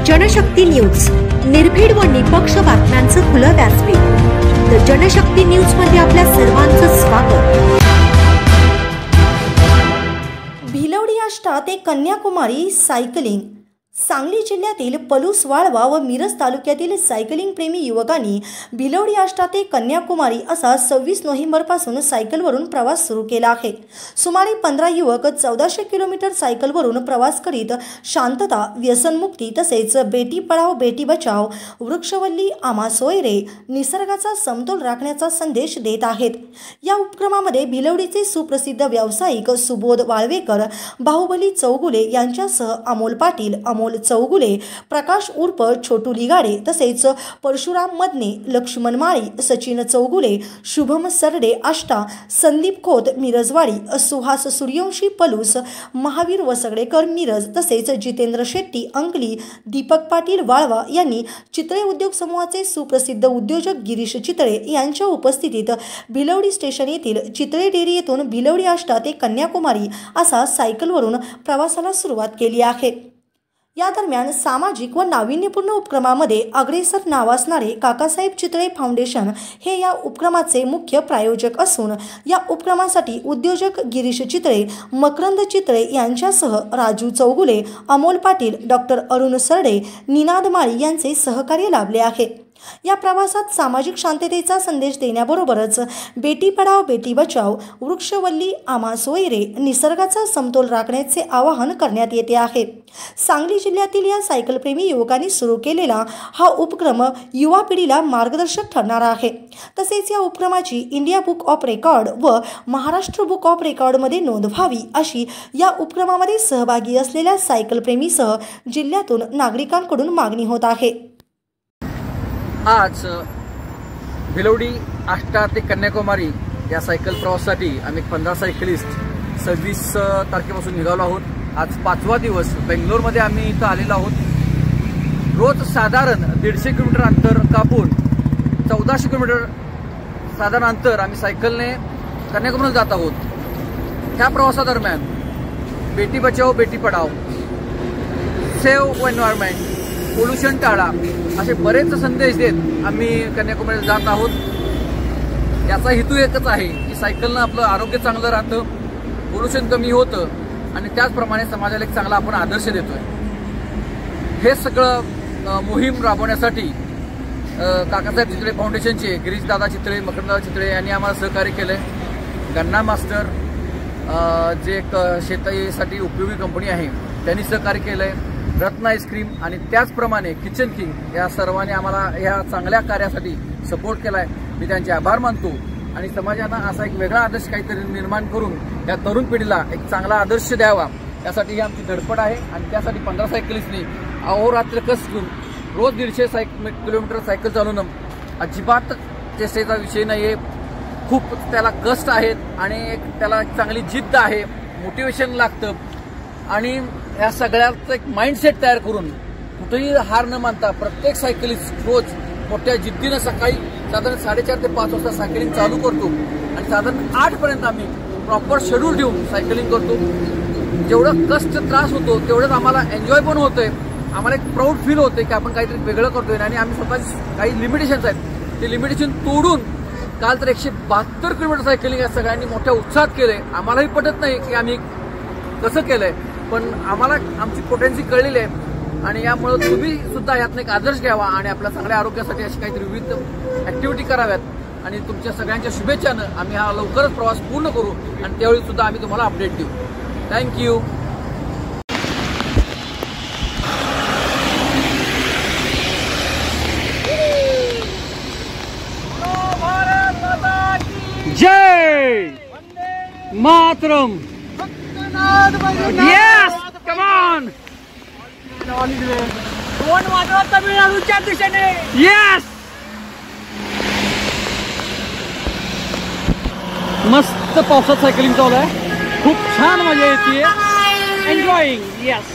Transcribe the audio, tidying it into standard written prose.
Janshakti news, निर्भीड व निपक्ष बातम्यांचं खुलं व्यासपीठ। द जनशक्ती न्यूज मध्ये आपल्या सर्वांचं स्वागत। भिलवडी आष्टा ते कन्याकुमारी सायकलिंग। सांगली जिल्ह्यातील पलूस, वाळवा व मिरज तालुक्यातील सायकलिंग प्रेमी युवकांनी भिलवडी आष्टा ते कन्याकुमारी असा 26 नोव्हेंबरपासून सायकलवरून प्रवास सुरू केला आहे। सुमारे 15 युवक 1400 किलोमीटर सायकलवरून प्रवास करीत शांतता, व्यसनमुक्ती तसेच बेटी पढाओ बेटी बचाओ, वृक्षवल्ली आम्हा सोयरे, निसर्गाचा समतोल राखण्याचा संदेश देत आहेत। या उपक्रमामध्ये भिलवडीचे सुप्रसिद्ध व्यावसायिक सुबोध वाळवेकर, बाहुबली चौगुले यांच्यासह अमोल पाटील, चौगुले, प्रकाश उर्फ छोटू लिगाडे तसेच परशुराम मदने, लक्ष्मण माळी, सचिन चौगुले, शुभम सरडे आष्टा, संदीप खोत मिरजवाडी, सुहास सूर्यवंशी पलूस, महावीर वसगडेकर मिरज तसेच जितेंद्र शेट्टी अंकली, दीपक पाटील वाळवा यांनी चितळे उद्योग समूहाचे सुप्रसिद्ध उद्योजक गिरीश चितळे यांच्या उपस्थितीत भिलवडी स्टेशन येथील चितळे डेअरी येथून भिलवडी आष्टा ते कन्याकुमारी असा सायकलवरून प्रवासाला सुरुवात केली आहे। या दरम्यान सामाजिक व नाविन्यपूर्ण उपक्रमामध्ये अग्रेसर नावासणारे काकासाहेब चितळे फाउंडेशन हे या उपक्रमाचे मुख्य प्रायोजक असून या उपक्रमासाठी उद्योजक गिरीश चितळे, मकरंद चितळे यांच्यासह राजू चौगुले, अमोल पाटील, डॉक्टर अरुण सरडे, निनाद माळी यांचे सहकार्य लाभले आहे। या प्रवासात सामाजिक शांततेचा संदेश देण्याबरोबरच बेटी पढाओ बेटी बचाओ, वृक्षवल्ली आम्हा सोयरे, निसर्गाचा समतोल राखण्याचे आवाहन करण्यात येते आहे। सांगली जिल्ह्यातील या सायकलप्रेमी युवकांनी सुरू केलेला हा उपक्रम युवा पिढीला मार्गदर्शक ठरणार आहे। तसेच या उपक्रमाची इंडिया बुक ऑफ रेकॉर्ड व महाराष्ट्र बुक ऑफ रेकॉर्डमध्ये नोंद व्हावी अशी या उपक्रमामध्ये सहभागी असलेल्या सायकलप्रेमीसह जिल्ह्यातून नागरिकांकडून मागणी होत आहे। आज भिलवडी आष्टा ते कन्याकुमारी या सायकल प्रवासासाठी आम्ही 15 सायकलिस्ट 26 तारखेपासून निघालो आहोत। आज 5वा दिवस बेंगलोरमध्ये आम्ही इथं आलेलो आहोत। रोज साधारण 150 किलोमीटर अंतर कापून 1400 किलोमीटर साधारण अंतर आम्ही सायकलने कन्याकुमारीला जात आहोत। ह्या प्रवासादरम्यान Beti Bachao Beti Padhao, save environment, pollution टाळा असे बरेच संदेश देत आम्ही कन्याकुमारीला जात आहोत। याचा हेतू एकच आहे की सायकलनं आपलं आरोग्य चांगलं राहतं, पोल्युशन कमी होतं आणि त्याचप्रमाणे समाजाला एक चांगला आपण आदर्श देतोय। हे सगळं मोहीम राबवण्यासाठी काकासाहेब चितळे फाउंडेशनचे गिरीश दादा चितळे, मकरंद चितळे यांनी आम्हाला सहकार्य केलंय। गन्ना मास्टर जे एक शेतीसाठी उपयोगी कंपनी आहे त्यांनी सहकार्य केलंय। रत्न आईस्क्रीम आणि त्याचप्रमाणे किचन किंग या सर्वांनी आम्हाला या चांगल्या कार्यासाठी सपोर्ट केलाय। मी त्यांचे आभार मानतो आणि समाजाला असा एक वेगळा आदर्श काहीतरी निर्माण करून या तरुण पिढीला एक चांगला आदर्श द्यावा यासाठी ही आमची धडपड आहे। आणि त्यासाठी 15 सायकलिस्टनी अहोरात्र कष्ट करून रोज 150 किलोमीटर सायकल चालवणं अजिबात चेष्टेचा विषय नाही आहे। खूप त्याला कष्ट आहेत आणि त्याला एक चांगली जिद्द आहे, मोटिवेशन लागतं आणि या सगळ्याचं एक माइंडसेट तयार करून कुठेही हार न मानता प्रत्येक सायकलिस्ट रोज मोठ्या जिद्दीनं सकाळी साधारण 4:30 ते 5 वाजता सायकलिंग चालू करतो आणि साधारण 8 पर्यंत आम्ही प्रॉपर शेड्यूल ठेवून सायकलिंग करतो। जेवढं कष्ट त्रास होतो तेवढंच आम्हाला एन्जॉय पण होतंय, आम्हाला एक प्राऊड फील होतंय की आपण काहीतरी वेगळं करतोय आणि आम्ही स्वतः काही लिमिटेशन्स आहेत ते लिमिटेशन तोडून काल तर 172 किलोमीटर सायकलिंग या सगळ्यांनी मोठ्या उत्साहात केलंय। आम्हालाही पटत नाही की आम्ही कसं केलंय, पण आम्हाला आमची पोटेन्सी कळलेली आहे आणि यामुळे तुम्ही सुद्धा यातनं एक आदर्श घ्यावा आणि आपल्या चांगल्या आरोग्यासाठी अशी काहीतरी विविध ऍक्टिव्हिटी कराव्यात आणि तुमच्या सगळ्यांच्या शुभेच्छानं आम्ही हा लवकरच प्रवास पूर्ण करू आणि त्यावेळी सुद्धा आम्ही तुम्हाला अपडेट देऊ। थँक्यू। जय मातरम। Yes, come on. दोन वाजता तमिळनाडूच्या दिशेने। Yes. मस्त पावसात सायकलिंग चालू आहे, खूप छान मजा येते, एन्जॉयिंग। Yes.